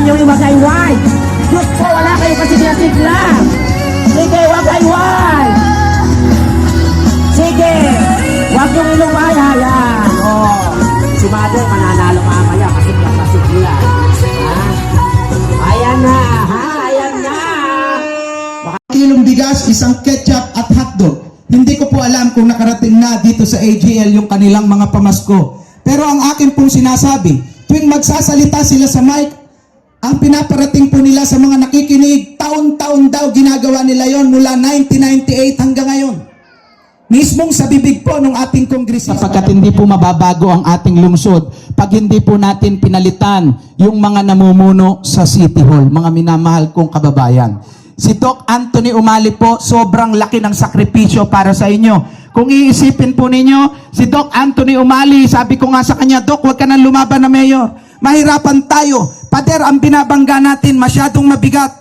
niyong iwagayway. Diyos po, wala kayo kasi sinasigla. Sige, wagayway. Sige, wag niyong ilumay, hayan. Si Mother mananalo mamaya kasi nakasigla. Ayan na, ayan na. Kilong bigas, isang ketchup at hotdog. Hindi ko po alam kung nakarating na dito sa AGL yung kanilang mga pamasko. Pero ang akin pong sinasabi, tuwing magsasalita sila sa mic, ang pinaparating po nila sa mga nakikinig, taon-taon daw ginagawa nila yon mula 1998 hanggang ngayon. Mismong sa bibig po ng ating kongresista. Sapagkat hindi po mababago ang ating lungsod pag hindi po natin pinalitan yung mga namumuno sa City Hall, mga minamahal kong kababayan. Si Doc Anthony Umali po, sobrang laki ng sakripisyo para sa inyo. Kung iisipin po ninyo, si Doc Anthony Umali, sabi ko nga sa kanya, Doc, huwag ka nang lumaban na mayor. Mahirapan tayo. Pader, ang binabangga natin, masyadong mabigat.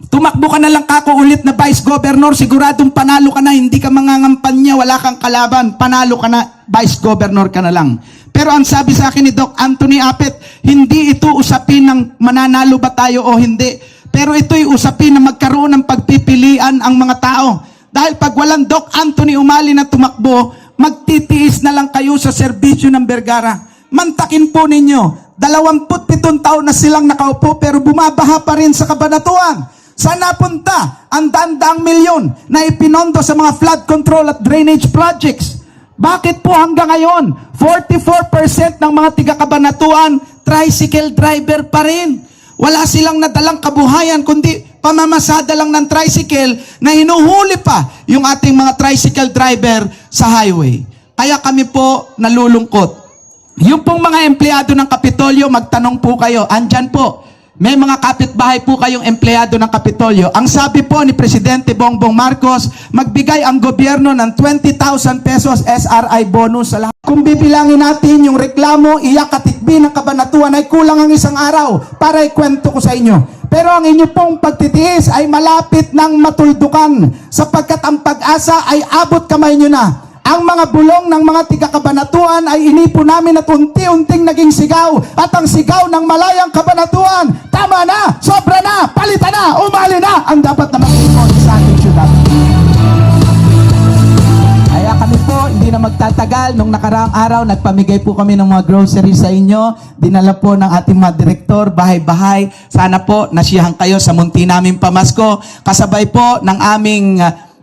Tumakbo ka na lang kako ulit na Vice Governor, siguradong panalo ka na, hindi ka mangangampanya, wala kang kalaban, panalo ka na, Vice Governor ka na lang. Pero ang sabi sa akin ni Doc Anthony Apet, hindi ito usapin ng mananalo ba tayo o hindi. Pero ito'y usapin na magkaroon ng pagpipilian ang mga tao. Dahil pag walang Doc Anthony Umali na tumakbo, magtitiis na lang kayo sa serbisyo ng Vergara. Mantakin po ninyo, 27 taon na silang nakaupo pero bumabaha pa rin sa Cabanatuan. Saan napunta ang daan-daang milyon na ipinondo sa mga flood control at drainage projects? Bakit po hanggang ngayon, 44% ng mga tiga-Cabanatuan, tricycle driver pa rin? Wala silang nadalang kabuhayan, kundi pamamasada lang ng tricycle na hinuhuli pa yung ating mga tricycle driver sa highway. Kaya kami po nalulungkot. Yung pong mga empleyado ng Kapitolyo, magtanong po kayo, andyan po. May mga kapitbahay po kayong empleyado ng Kapitolyo. Ang sabi po ni Presidente Bongbong Marcos, magbigay ang gobyerno ng 20,000 pesos SRI bonus sa lahat. Kung bibilangin natin yung reklamo, iyak at tikbi ng Cabanatuan ay kulang ang isang araw para ikwento ko sa inyo. Pero ang inyo pong pagtitiis ay malapit ng matuldukan sapagkat ang pag-asa ay abot kamay nyo na. Ang mga bulong ng mga tiga-Cabanatuan ay inipo namin at unti-unting naging sigaw. At ang sigaw ng malayang Cabanatuan, tama na, sobra na, palitan na, umali na, ang dapat na mag-ikot sa ating syudad. Kaya kami po, hindi na magtatagal. Nung nakaraang araw, nagpamigay po kami ng mga groceries sa inyo. Dinala po ng ating mga direktor, bahay-bahay. Sana po, nasiyahan kayo sa munti namin pamasko. Kasabay po ng aming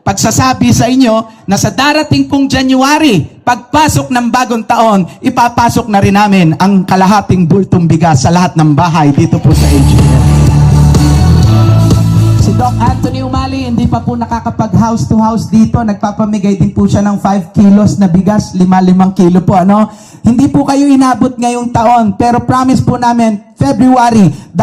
pagsasabi sa inyo na sa darating pong January, pagpasok ng bagong taon, ipapasok na rin namin ang kalahating bultong bigas sa lahat ng bahay dito po sa AGL. Si Doc Anthony Umali, hindi pa po nakakapag house to house dito. Nagpapamigay din po siya ng 5 kilos na bigas, 5 kilo po. Ano? Hindi po kayo inabot ngayong taon, pero promise po namin, February, 2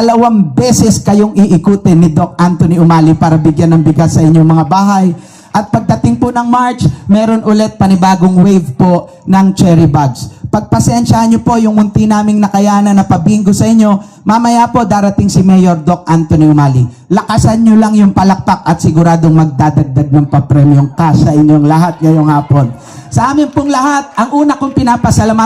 beses kayong iikutin ni Doc Anthony Umali para bigyan ng bigas sa inyong mga bahay. At pagdating po ng March, meron ulit panibagong wave po ng cherry bags. Pagpasensyahan nyo po yung munti naming nakayanan na pabingo sa inyo, mamaya po darating si Mayor Doc Anthony Umali. Lakasan nyo lang yung palakpak at siguradong magdadagdag ng papremyong cash sa inyong lahat ngayong hapon. Sa amin pong lahat, ang una kong pinapasalamatan